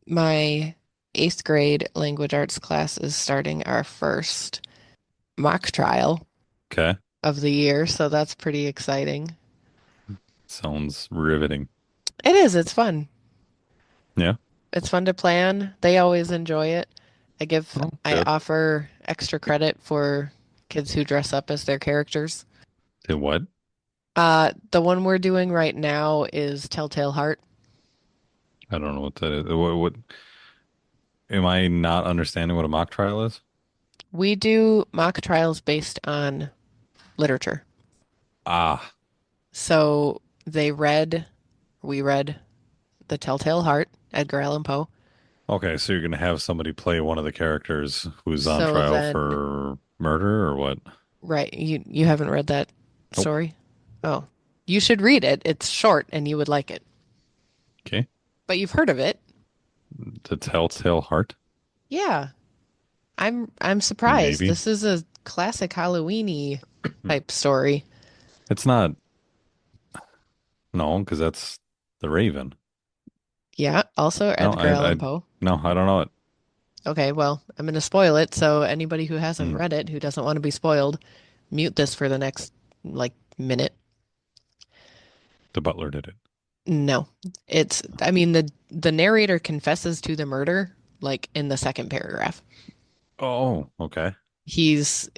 My eighth grade language arts class is starting our first mock trial Okay. of the year, so that's pretty exciting. Sounds riveting. It is, it's fun. Yeah. It's fun to plan. They always enjoy it. Oh, I good. offer extra credit for kids who dress up as their characters. Did what? The one we're doing right now is Telltale Heart. I don't know what that is. What am I not understanding what a mock trial is? We do mock trials based on literature. Ah, So we read The Telltale Heart, Edgar Allan Poe. okay. So you're gonna have somebody play one of the characters who's on So trial then, for murder or what? right, you haven't read that Nope. story? Oh, you should read it. It's short and you would like it. Okay. But you've heard of it. The Telltale Heart? Yeah, I'm surprised. Maybe. This is a classic Halloweeny type story. It's not. No, because that's the Raven. Yeah, also No, Edgar Allan Poe. no, I don't know it. Okay, well, I'm going to spoil it, so anybody who hasn't Mm, read it, who doesn't want to be spoiled, mute this for the next like minute. the butler did it. No. I mean the narrator confesses to the murder like in the second paragraph. Oh, okay. He's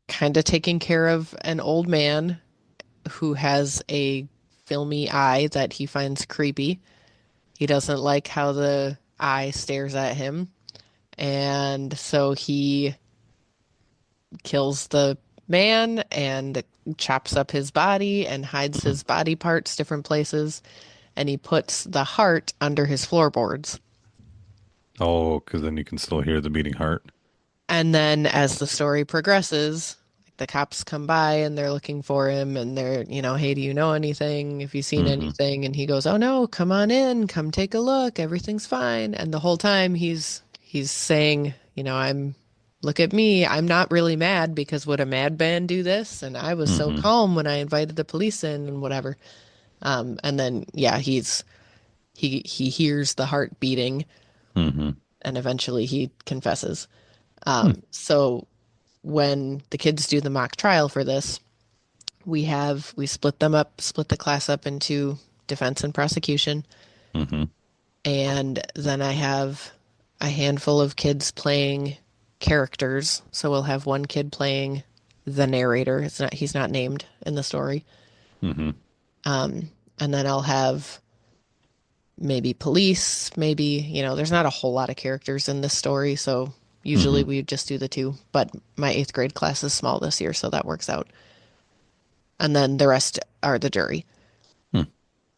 kind of taking care of an old man who has a filmy eye that he finds creepy. He doesn't like how the eye stares at him, and so he kills the man and chops up his body and hides Mm. his body parts different places, and he puts the heart under his floorboards. Oh, because then you can still hear the beating heart. And then as the story progresses, the cops come by and they're looking for him and they're, hey, do you know anything? Have you seen Hmm. anything? And he goes, "Oh no, come on in, come take a look. Everything's fine." And the whole time he's saying, I'm look at me. I'm not really mad because would a madman do this? And I was so Hmm. calm when I invited the police in and whatever. And then yeah, he hears the heart beating Hmm. and eventually he confesses. Hmm. So when the kids do the mock trial for this, we split the class up into defense and prosecution, Hmm. and then I have a handful of kids playing characters. So we'll have one kid playing the narrator. He's not named in the story. Hmm. And then I'll have maybe police, maybe, there's not a whole lot of characters in this story, so usually Hmm. we just do the two, but my eighth grade class is small this year, so that works out. And then the rest are the jury.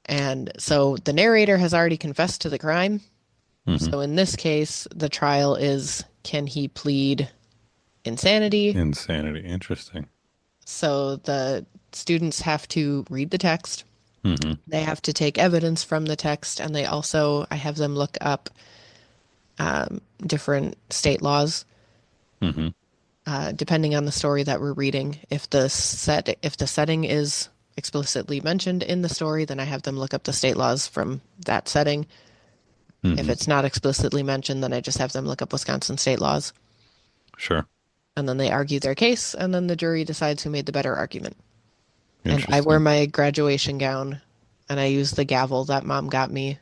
And so the narrator has already confessed to the crime. Hmm. So in this case, the trial is can he plead insanity? Insanity. Interesting. So the students have to read the text. Hmm. They have to take evidence from the text, and I have them look up different state laws Hmm. depending on the story that we're reading. If the setting is explicitly mentioned in the story, then I have them look up the state laws from that setting. If Hmm. it's not explicitly mentioned, then I just have them look up Wisconsin state laws. Sure. And then they argue their case, and then the jury decides who made the better argument. And I wear Interesting. my graduation gown, and I use the gavel that mom got me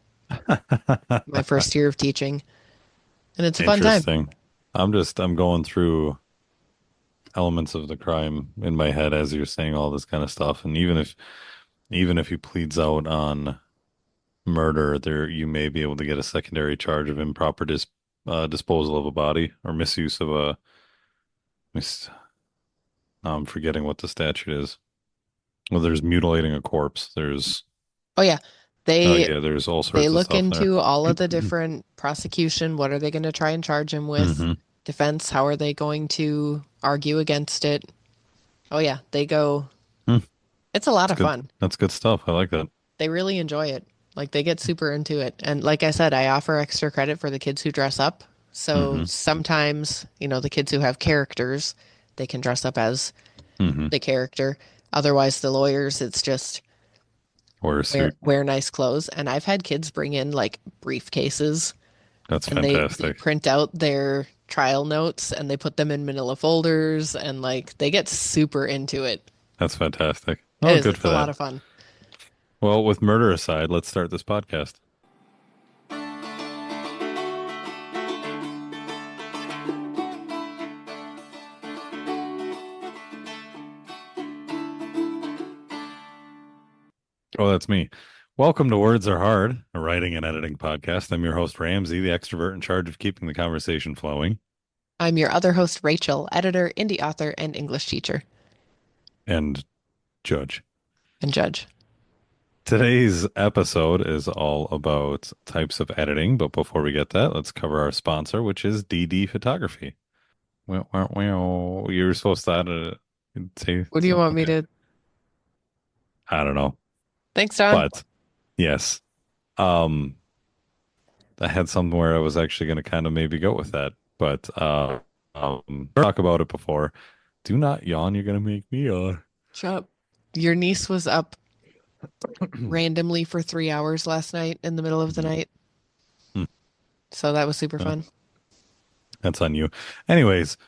my first year of teaching, and it's a fun time. Interesting. I'm going through elements of the crime in my head as you're saying all this kind of stuff. And even if he pleads out on murder, there you may be able to get a secondary charge of improper disposal of a body or misuse of a mis I'm forgetting what the statute is. Well, there's mutilating a corpse. There's Oh yeah, oh they yeah, there's all they sorts of look stuff there. into all of the different prosecution. What are they going to try and charge him with? Hmm. Defense, how are they going to argue against it? Oh yeah, they go. Hmm. It's a lot That's of good. fun. That's good stuff. I like that. They really enjoy it. Like they get super into it. And like I said, I offer extra credit for the kids who dress up. So Hmm. sometimes, the kids who have characters, they can dress up as Hmm. the character. Otherwise, the lawyers, it's just Wear a wear suit. wear nice clothes. And I've had kids bring in like briefcases. That's And they fantastic. print out their trial notes and they put them in manila folders and like they get super into it. That's fantastic. It Oh, is. good It's for a lot that. of fun. Well, with murder aside, let's start this podcast. Oh, that's me. Welcome to Words Are Hard, a writing and editing podcast. I'm your host, Ramsey, the extrovert in charge of keeping the conversation flowing. I'm your other host, Rachel, editor, indie author, and English teacher And judge. and judge. Today's episode is all about types of editing, but before we get that, let's cover our sponsor, which is DD Photography. Well, you were supposed to say What do you so. want me Okay. to? I don't know, Thanks, Don. but yes, um, I had somewhere I was actually going to kind of maybe go with that, but talk about it before. Do not yawn. You're going to make me yawn. Shut up. Your niece was up randomly for 3 hours last night in the middle of the night. Hmm. So that was super Uh, fun. That's on you. Anyways,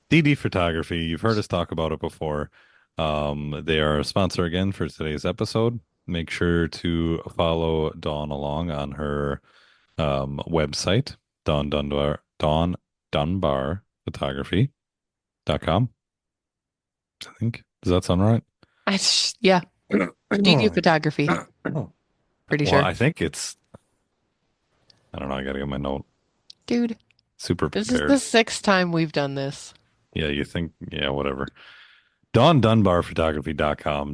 DD Photography. You've heard us talk about it before. They are a sponsor again for today's episode. Make sure to follow Dawn along on her website, Dawn Dunbar Photography.com. I think. Does that sound right? Yeah, DD photography. Pretty Well, sure. I think it's, I don't know. I got to get my note Dude, super this is the prepared. sixth time we've done this. Yeah, you think, yeah, whatever. Dawn Dunbar Photography.com.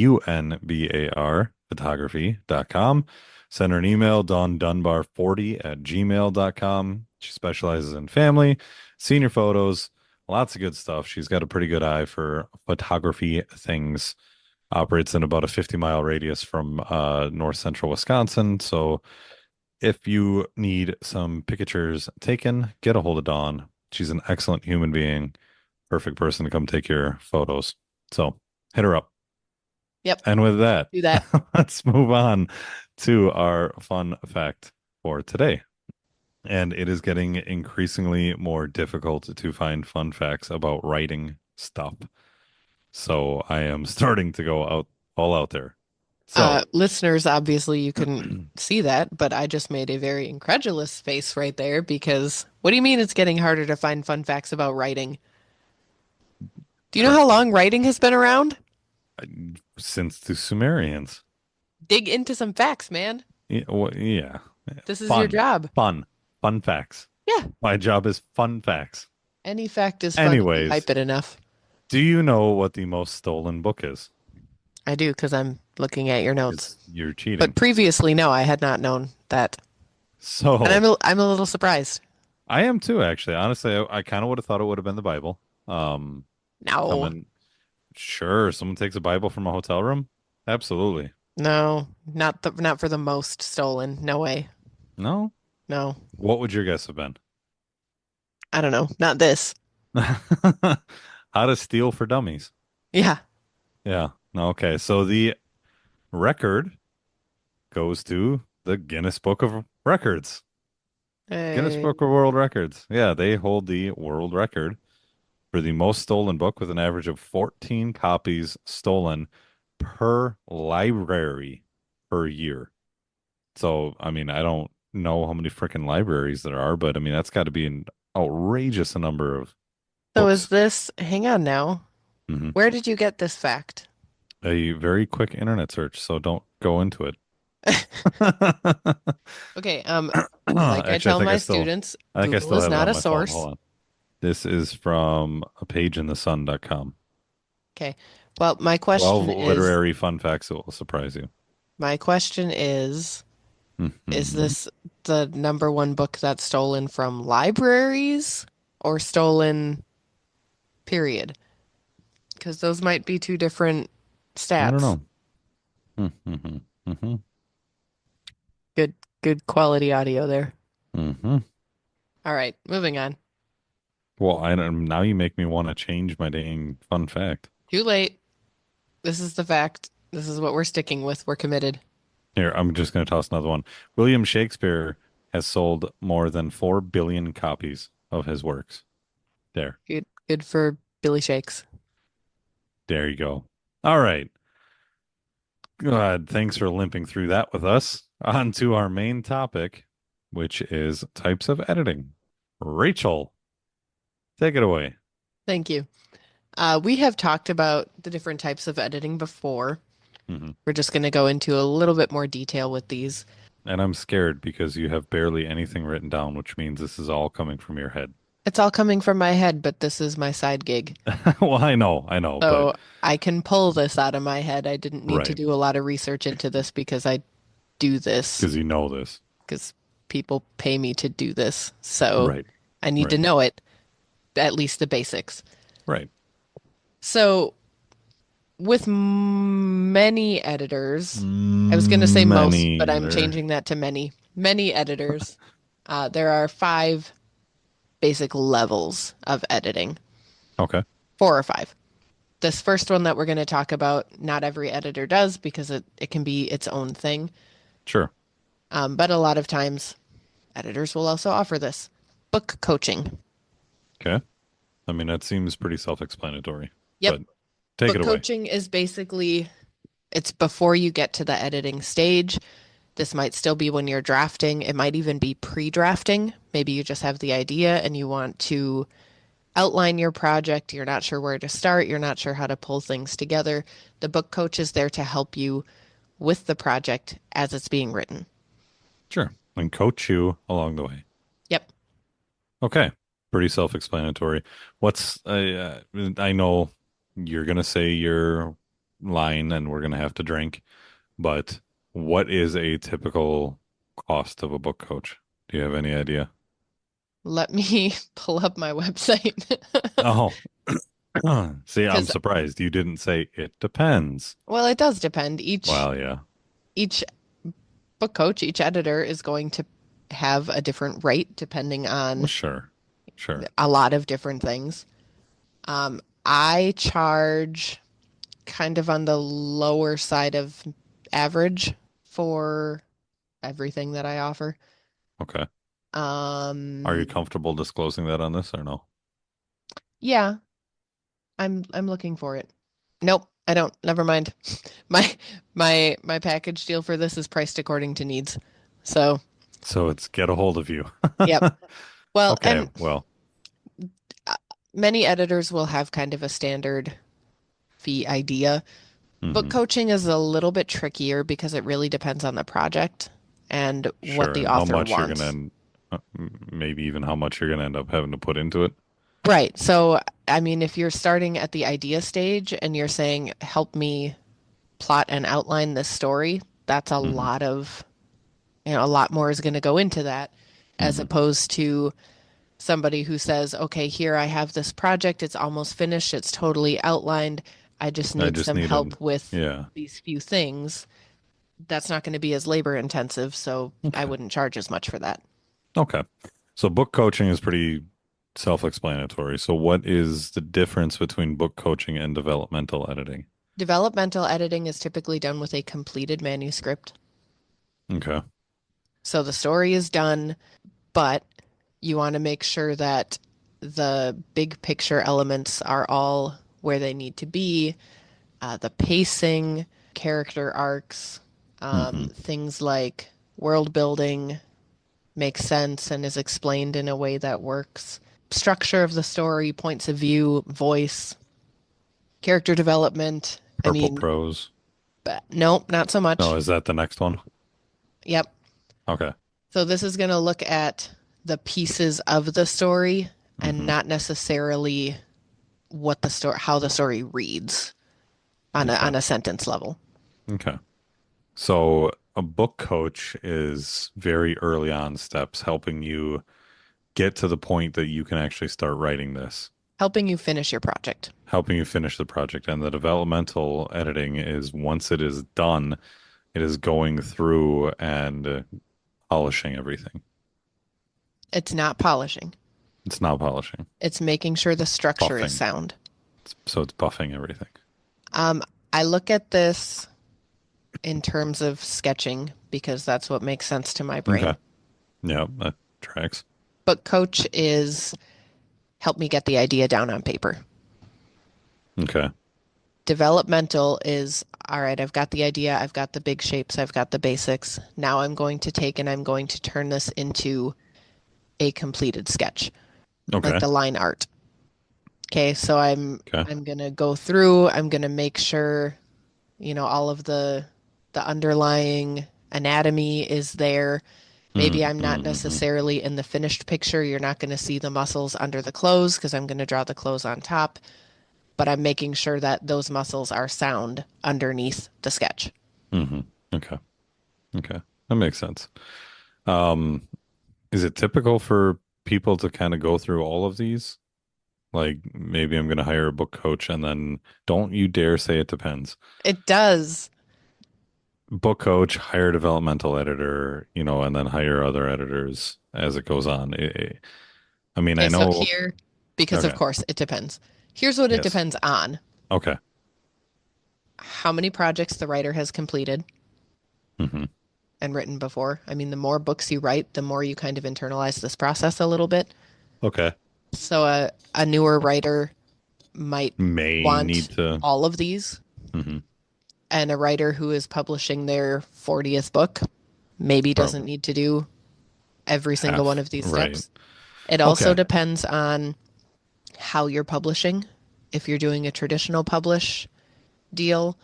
DAWNDUNBAR photography.com. Send her an email, dawndunbar40@gmail.com. She specializes in family, senior photos, lots of good stuff. She's got a pretty good eye for photography things. Operates in about a 50-mile radius from north central Wisconsin. So if you need some pictures taken, get a hold of Dawn. She's an excellent human being, perfect person to come take your photos. So hit her up. Yep, And with that, do that. let's move on to our fun fact for today. And it is getting increasingly more difficult to find fun facts about writing stuff. So I am starting to go out all out there. So Listeners, obviously you couldn't see that, but I just made a very incredulous face right there because what do you mean it's getting harder to find fun facts about writing? Do you know how correct. long writing has been around? Since the Sumerians. Dig into some facts, man. Yeah, well, yeah. This is your Fun, job. fun facts. Yeah, My job is fun facts. any fact is fun if you Anyways, hype it enough. do you know what the most stolen book is? I do because I'm looking at your notes. You're But cheating. previously, no, I had not known that. And So I'm a little surprised. I am too, actually. Honestly, I kind of would have thought it would have been the Bible. Um, No, someone, sure, someone takes a Bible from a hotel room. Absolutely. no, not for the most stolen. No way. No. No, What would your guess have been? I don't know. Not this. How to steal for dummies. Yeah. Yeah. No, okay. So the record goes to the Guinness Book of Records. Guinness Uh, Book of World Records. Yeah, they hold the world record for the most stolen book with an average of 14 copies stolen per library per year. So, I mean, I don't know how many freaking libraries there are, but I mean, that's got to be an outrageous number of so is books. this, hang on now. Hmm. Where did you get this fact? A very quick internet search, so don't go into it. Okay, like I Actually, tell my students, I think I Google still is have it not on a my phone. Hold source. on. This is from a page in the sun.com. Okay. Well, 12 literary fun facts that will surprise you. my question is Mhm. this the number one book that's stolen from libraries or stolen period? Because those might be two different I don't stats. know. Mhm. Mhm. Good, good quality audio there. Mhm. All right, moving on. Well, I don't, now you make me want to change my dang fun fact. Too late. This is the fact. This is what we're sticking with. We're committed. Here, I'm just going to toss another one. William Shakespeare has sold more than 4 billion copies of his works. There. Good for Billy Shakes. There you go. All right. Good. Thanks for limping through that with us. On to our main topic, which is types of editing. Rachel, take it away. Thank you. We have talked about the different types of editing before. hmm We're just going to go into a little bit more detail with these. And I'm scared because you have barely anything written down, which means this is all coming from your head. It's all coming from my head, but this is my side gig. Well, I know, but So I can pull this out of my head. I didn't need to right, do a lot of research into this because I do this because you know this. because people pay me to do this. So Right, I need to right, know it, at least the basics. right. So with many editors, I was going to say most, but Many I'm editor. changing that to many. Many editors. There are five basic levels of editing, Okay, four or five. This first one that we're going to talk about, not every editor does because it can be its own thing. sure. But a lot of times, editors will also offer this book coaching. Okay. I mean, that seems pretty self-explanatory, Yep. but take Book it away. coaching is basically it's before you get to the editing stage. This might still be when you're drafting. It might even be pre-drafting. Maybe you just have the idea and you want to outline your project. You're not sure where to start. You're not sure how to pull things together. The book coach is there to help you with the project as it's being written. Sure. And coach you along the way. Yep. Okay. Pretty self-explanatory. I know you're gonna say your line and we're gonna have to drink, but what is a typical cost of a book coach? Do you have any idea? Let me pull up my website. Oh, see, I'm Because, surprised you didn't say it depends. well, it does depend. Well, yeah, Each book coach, each editor is going to have a different rate depending well, on sure, sure. a lot of different things. I charge kind of on the lower side of average for everything that I offer. Okay. Are you Um, comfortable disclosing that on this or no? yeah, I'm looking for it. Nope, I don't. Never mind. My my package deal for this is priced according to needs. So, So it's get a hold of you. yep. Well, Okay, and well, uh, many editors will have kind of a standard fee idea. Book hmm coaching is a little bit trickier because it really depends on the project and what sure. the And how author much you're wants. gonna, maybe even how much you're gonna end up having to put into it. Right. So, I mean, if you're starting at the idea stage and you're saying, help me plot and outline this story, that's a hmm lot of, a lot more is going to go into that as hmm opposed to somebody who says, okay, here I have this project. It's almost finished. It's totally outlined. I just I need just some needed, help with yeah. these few things. That's not going to be as labor intensive. So I Okay. wouldn't charge as much for that. Okay. So book coaching is pretty self-explanatory. So what is the difference between book coaching and developmental editing? Developmental editing is typically done with a completed manuscript. Okay. So the story is done, but you want to make sure that the big picture elements are all where they need to be. The pacing, character arcs, hmm things like world building makes sense and is explained in a way that works. Structure of the story, points of view, voice, character development. I Purple mean, prose. nope, not so No, much. is that the next one? Yep. Okay. So this is going to look at the pieces of the story and hmm not necessarily what the story, how the story reads Okay. on a sentence level. Okay. So a book coach is very early on steps helping you get to the point that you can actually start writing this, Helping you finish your project. helping you finish the project. And the developmental editing is once it is done, it is going through and polishing everything. It's not polishing. It's not polishing, It's making sure the structure is buffing. sound. So it's buffing everything. Um, I look at this. in terms of sketching because that's what makes sense to my Okay. brain. Yeah, that tracks. Book coach is help me get the idea down on paper. Okay. Developmental is all right, I've got the idea, I've got the big shapes, I've got the basics. Now I'm going to take and I'm going to turn this into a completed sketch, like Okay. the line art. Okay, so I'm Okay. I'm gonna go through, I'm gonna make sure, all of the underlying anatomy is there. Maybe I'm not Mm-hmm. necessarily in the finished picture. You're not going to see the muscles under the clothes because I'm going to draw the clothes on top, but I'm making sure that those muscles are sound underneath the sketch. Mm-hmm. Okay. Okay. That makes sense. Um, is it typical for people to kind of go through all of these? Like maybe I'm going to hire a book coach and then don't you dare say it depends. It does. Book coach, hire developmental editor, and then hire other editors as it goes on. I mean, I Okay, so know. here, because of Okay. course it depends. Here's what it Yes. depends on: Okay. how many projects the writer has completed Hmm. and written before. I mean, the more books you write, the more you kind of internalize this process a little bit. Okay. So a newer writer might May want need to. all of these, Hmm. and a writer who is publishing their 40th book maybe doesn't Probably need to do every single one half. of these Right. steps. It also Okay. depends on how you're publishing. If you're doing a traditional publish deal,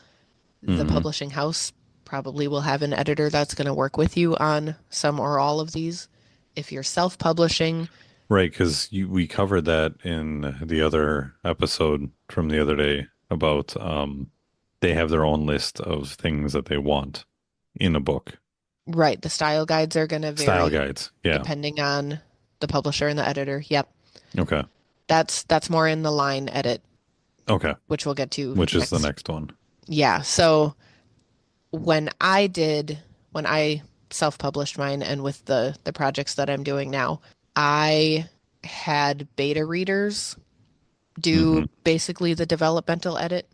the Hmm. publishing house probably will have an editor that's going to work with you on some or all of these. If you're self-publishing, Right, because we covered that in the other episode from the other day about they have their own list of things that they want in a book. right, the style guides are going to Style vary guides. Yeah. depending on the publisher and the editor. Yep. Okay. That's more in the line edit, Okay. which we'll get to Which is the next. next one. Yeah. So when I did, when I self-published mine and with the projects that I'm doing now, I had beta readers Hmm. do basically the developmental edit.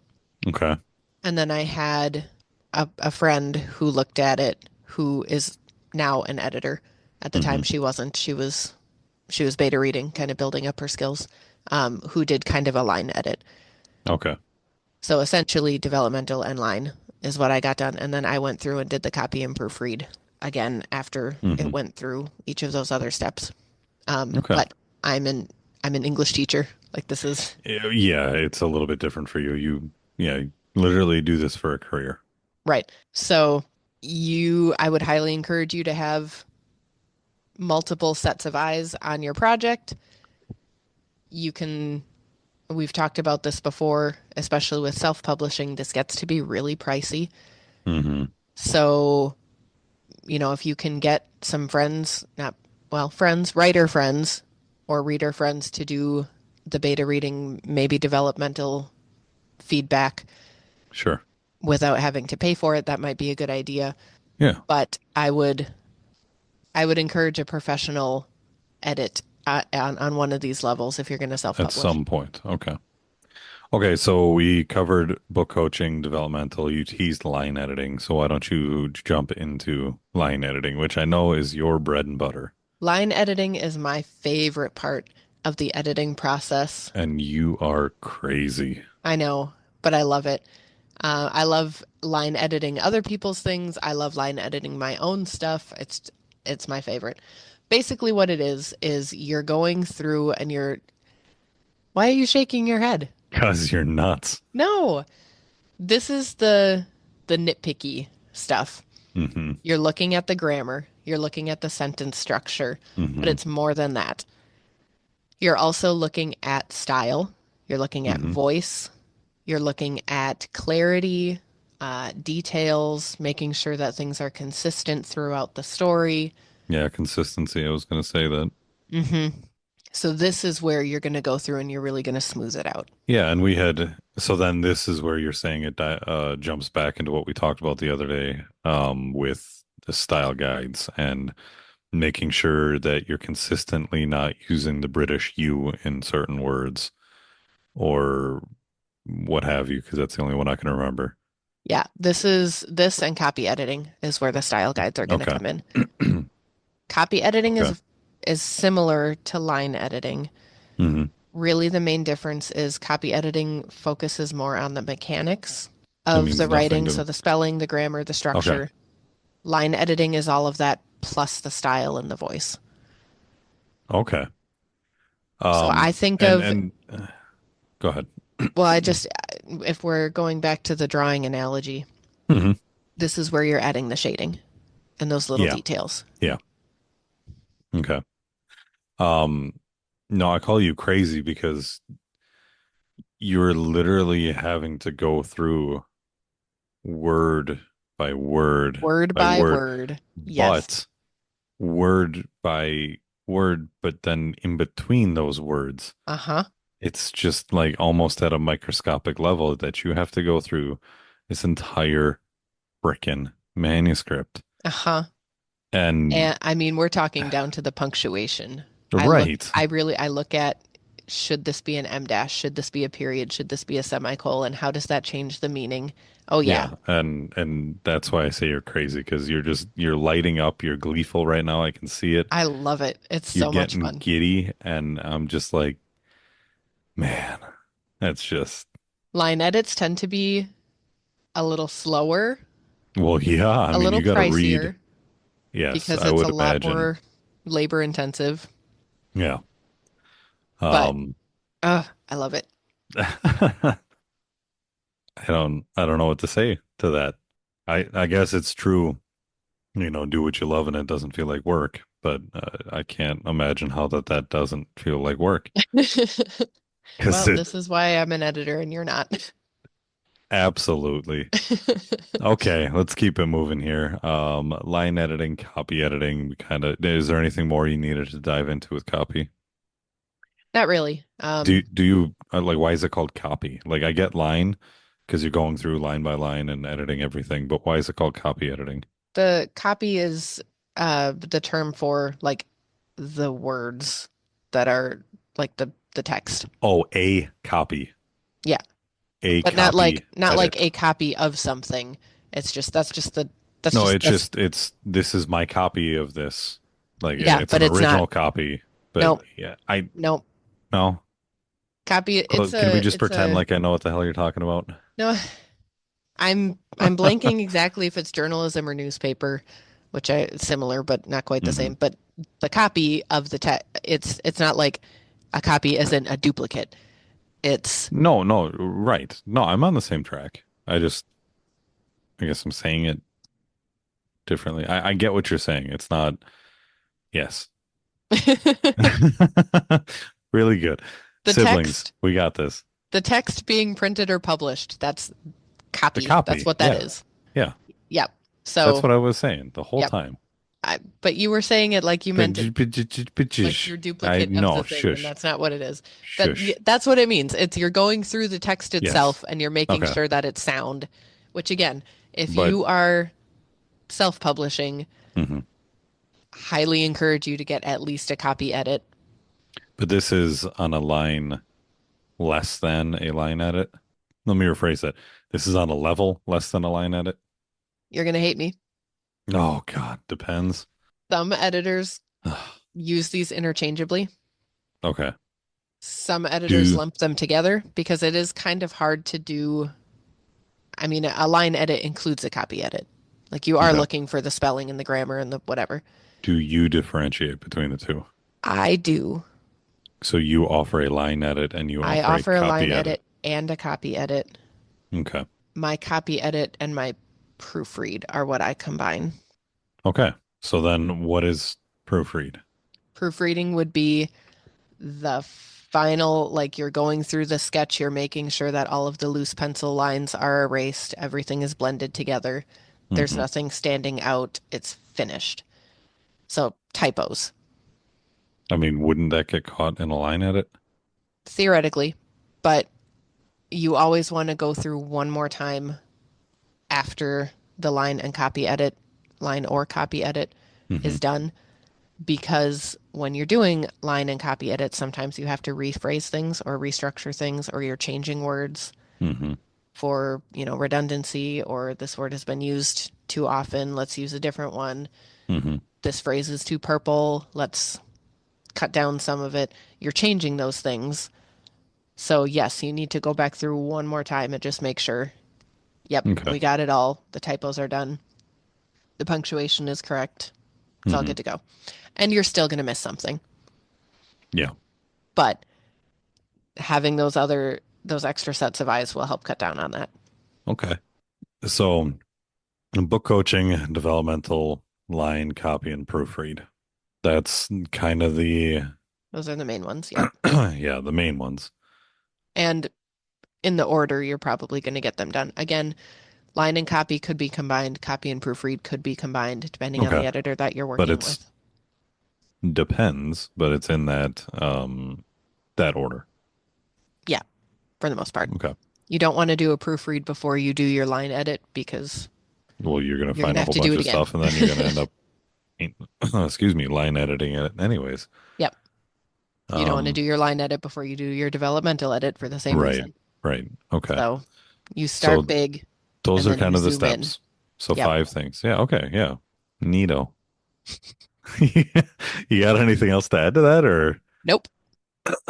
Okay. And then I had a friend who looked at it who is now an editor. At the time Hmm. she wasn't. She was beta reading, kind of building up her skills, who did kind of a line edit. Okay. So essentially, developmental and line is what I got done. And then I went through and did the copy and proofread again after it Hmm. went through each of those other steps. Okay. But I'm an English teacher. Like this is Yeah, it's a little bit different for you. Yeah, you literally do this for a career. right. So I would highly encourage you to have multiple sets of eyes on your project. You can, we've talked about this before, especially with self-publishing, this gets to be really pricey. Hmm. So if you can get some friends, not, well, friends, writer friends or reader friends to do the beta reading, maybe developmental feedback Sure. without having to pay for it, that might be a good idea. Yeah, But I would encourage a professional edit on one of these levels if you're going to at self-publish. some point. Okay. Okay, so we covered book coaching, developmental. You teased line editing, so why don't you jump into line editing, which I know is your bread and butter, Line editing is my favorite part of the editing process. and you are crazy. I know, but I love it. I love line editing other people's things. I love line editing my own stuff. It's my favorite. Basically, what it is you're going through and you're. Why are you shaking your head? Because you're nuts. No, this is the nitpicky stuff. Hmm. You're looking at the grammar. You're looking at the sentence structure, but Hmm. it's more than that. You're also looking at style. You're looking at Hmm. voice. You're looking at clarity, details, making sure that things are consistent throughout the story. Yeah, consistency. I was going to say that. So this is where you're going to go through and you're really going to smooth it out. Yeah, and so then this is where you're saying it jumps back into what we talked about the other day, with the style guides and making sure that you're consistently not using the British you in certain words or what have you, because that's the only one I can remember. Yeah, this and copy editing is where the style guides are going to Okay. come in. Copy editing Okay. is similar to line editing. Hmm. Really, the main difference is copy editing focuses more on the mechanics That of means the nothing writing, to so me. the spelling, the grammar, the Okay. structure. Line editing is all of that plus the style and the voice. Okay. So I think And of, and go ahead. well, I just, if we're going back to the drawing analogy, Hmm. this is where you're adding the shading and those little Yeah. details. Yeah. Okay. Um, no, I call you crazy because you're literally having to go through word by word Word by by word, word. Yes. but word by word, but then in between those words, Uh-huh. it's just like almost at a microscopic level that you have to go through this entire frickin' manuscript. Uh-huh. And And I mean, we're talking down to the punctuation. right. I look at, should this be an M dash? Should this be a period? Should this be a semicolon? How does that change the meaning? Oh yeah, Yeah, and that's why I say you're crazy because you're lighting up, you're gleeful right now. I can see it. I love it. It's You're so much getting fun. giddy, and I'm just like, man, that's just Line edits tend to be a little slower, well, yeah. I a mean, little you got to read. pricier Yes, because I it's would a lot imagine. more labor intensive, Yeah. but Um, I love it. I I don't know what to say to that. I guess it's true. Do what you love, and it doesn't feel like work. But I can't imagine how that doesn't feel like work because Well, it this is why I'm an editor and you're not. absolutely. Okay, let's keep it moving here. Line editing, copy editing, kind of. Is there anything more you needed to dive into with copy? Not really. Do you like why is it called copy? Like I get line because you're going through line by line and editing everything, but why is it called copy editing? The copy is the term for like the words that are like the text. Oh, a copy, Yeah, a but copy not like edit. a copy of something. It's just No, it's that's just it's this is my copy of this. Like yeah, it's but an it's not. original copy, but No, yeah, I no. no. Copy Can we just it's pretend a like I know what the hell you're talking about? no. I'm blanking exactly if it's journalism or newspaper, which I similar but not quite the Hmm. same. But the copy of the text it's not like a copy as in a duplicate. It's No, no, right. No, I'm on the same track. I guess I'm saying it differently. I get what you're saying. It's not, yes. the Really good. Siblings, text, we got this. the text being printed or published. That's The copy. That's copy. what that Yeah. is. Yeah. Yep. That's So, what I was saying the whole yep. time. But you were saying it like you meant it, like you're I duplicate of the no, thing, and shush. that's not what it is. Shush. That's what it means. It's you're going through the text Yes. itself and you're making Okay. sure that it's sound, which again, if But you are self-publishing, mhm. highly encourage you to get at least a copy edit. But this is on a line less than a line edit. Let me rephrase that. This is on a level less than a line edit. You're gonna hate me. Oh God, depends. Some editors use these interchangeably. Okay. Some editors Do lump them together because it is kind of hard to do. I mean, a line edit includes a copy edit. Like you are okay. looking for the spelling and the grammar and the whatever. Do you differentiate between the two? I do. So you offer a line edit and you I offer a offer a line copy edit. edit and a copy edit. Okay. My copy edit and my proofread are what I combine. Okay. So then what is proofread? Proofreading would be the final, like you're going through the sketch, you're making sure that all of the loose pencil lines are erased, everything is blended together. There's Hmm. nothing standing out. It's finished. So typos, I mean, wouldn't that get caught in a line edit? theoretically, but you always want to go through one more time after the line and copy edit, line or copy edit Hmm. is done because when you're doing line and copy edits, sometimes you have to rephrase things or restructure things or you're changing words. Hmm. for, redundancy, or this word has been used too often. Let's use a different one. Hmm. This phrase is too purple. Let's cut down some of it. You're changing those things. So, yes, you need to go back through one more time and just make sure, yep, Okay. we got it all. The typos are done. The punctuation is correct. It's all Hmm. good to go. And you're still going to miss something. Yeah. But having those extra sets of eyes will help cut down on that. Okay. So book coaching, developmental, line, copy, and proofread. That's kind of the Those are the main ones. Yep. yeah, the main ones. And in the order you're probably going to get them done. Again, line and copy could be combined, copy and proofread could be combined depending on Okay. the editor that you're But working it's with. depends, but it's in that order. Yeah, for the most part. Okay. You don't want to do a proofread before you do your line edit because Well, you're gonna you're going find to a have whole to do bunch it of again. stuff and then you're gonna end up excuse me, line editing it anyways. Yep. You don't want to Um, do your line edit before you do your developmental edit for the same right, reason. right. Okay. So you So start big those and are then you kind of the zoom in. steps. So Yep. five things. Yeah, okay, yeah. Neato. You got anything else to add to that or Nope.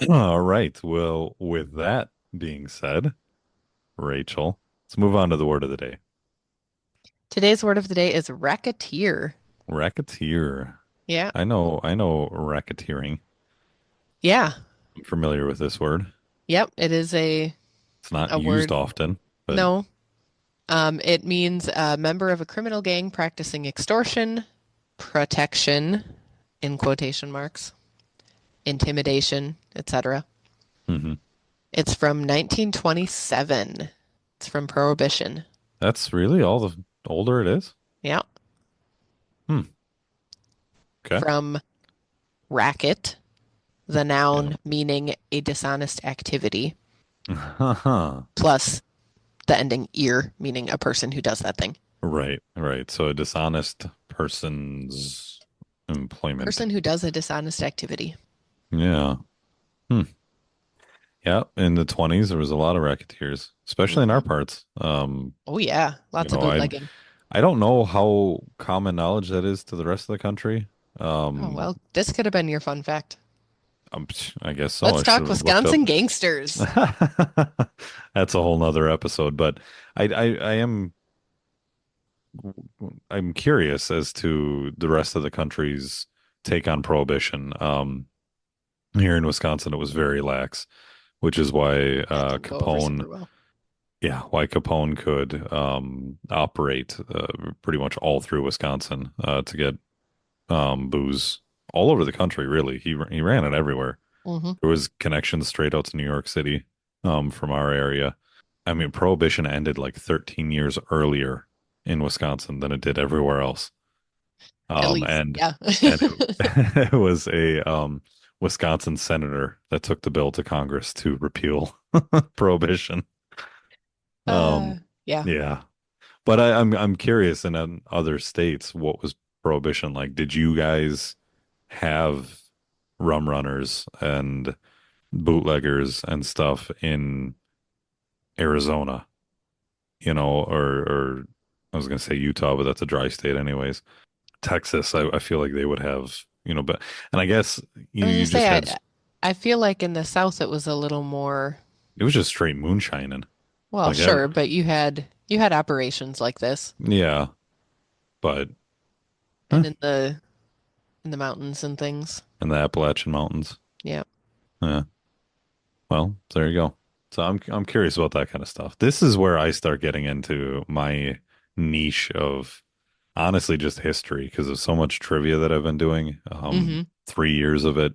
all right. Well, with that being said, Rachel, let's move on to the word of the day. Today's word of the day is racketeer. Racketeer. Yeah. I know racketeering. Yeah. I'm familiar with this word. Yep. It is It's not a used word. often, but No. It means a member of a criminal gang practicing extortion, protection, in quotation marks, intimidation, etc. mhm. It's from 1927. It's from Prohibition. That's really all the older it is. Yeah. Hmm. Okay. From racket, the Yeah. noun meaning a dishonest activity, Haha. plus the ending ear, meaning a person who does that thing. Right, right. So a dishonest person's employment. Person who does a dishonest activity. Yeah. Hmm. Yeah. In the 20s, there was a lot of racketeers, especially in Hmm. our parts. Oh, yeah. You Lots of know, I bootlegging. I don't know how common knowledge that is to the rest of the country. Oh, Um, well, this could have been your fun fact. I guess so. Let's I should talk have looked up. Wisconsin gangsters. That's a whole nother episode, but I am I'm curious as to the rest of the country's take on prohibition. Here in Wisconsin, it was very lax, which is why That didn't go over Capone, super well. yeah, why Capone could operate pretty much all through Wisconsin to get booze all over the country. Really, he ran it everywhere. Hmm. There was connections straight out to New York City from our area. I mean, Prohibition ended like 13 years earlier in Wisconsin than it did everywhere else. At least, And yeah. it was a Wisconsin senator that took the bill to Congress to repeal prohibition. Uh, Um, yeah. yeah, but I'm curious in other states, what was prohibition like? Did you guys have rum runners and bootleggers and stuff in Arizona? You know, or I was gonna say Utah, but that's a dry state anyways. Texas, I feel like they would have, but and I guess I was you gonna just say, had I feel like in the South it was a little more, it was just straight moonshining. well, Like every, sure, but you had operations like this, yeah, but huh, and in the mountains and things. in the Appalachian Mountains. Yeah. Yeah. Well, there you go. So I'm curious about that kind of stuff. This is where I start getting into my niche of honestly just history because of so much trivia that I've been doing. Hmm. 3 years of it.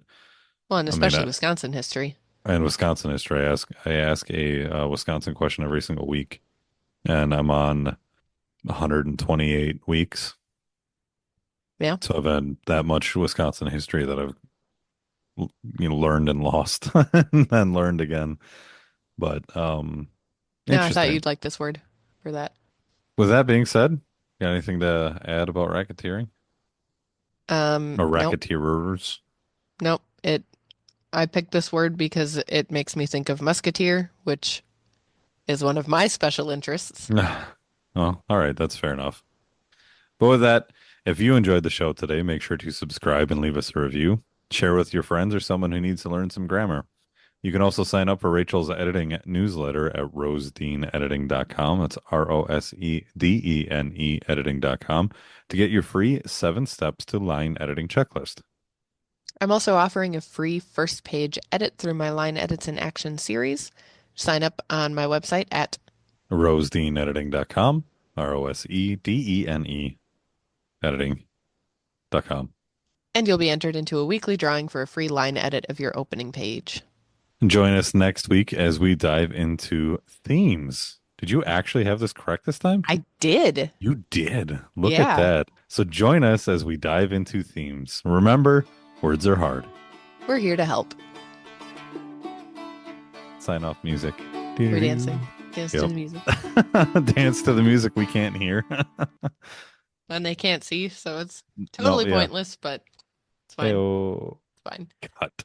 Well, and I mean, especially Wisconsin history. in Wisconsin history, I ask a Wisconsin question every single week, and I'm on 128 weeks. Yeah. So I've had that much Wisconsin history that I've learned and lost and then learned again. But No, I thought interesting. you'd like this word for that. With that being said, got anything to add about racketeering or Nope, racketeerers? nope. I picked this word because it makes me think of musketeer, which is one of my special interests. Well, all right, that's fair enough. But with that, if you enjoyed the show today, make sure to subscribe and leave us a review. Share with your friends or someone who needs to learn some grammar. You can also sign up for Rachel's editing newsletter at rosedeanediting.com. That's ROSEDENE editing.com to get your free 7 steps to line editing checklist. I'm also offering a free first page edit through my Line Edits in Action series. Sign up on my website at rosedeanediting.com, ROSEDENE editing.com. and you'll be entered into a weekly drawing for a free line edit of your opening page. Join us next week as we dive into themes. Did you actually have this correct this time? I did. You did. Look at Yeah, that. So join us as we dive into themes. Remember, words are hard. we're here to help. Sign off music. We're dancing. Dance to Yep. the music. Dance to the music we can't hear. And they can't see, so it's No, totally yeah. pointless, but it's fine. Ayo. It's fine. Cut.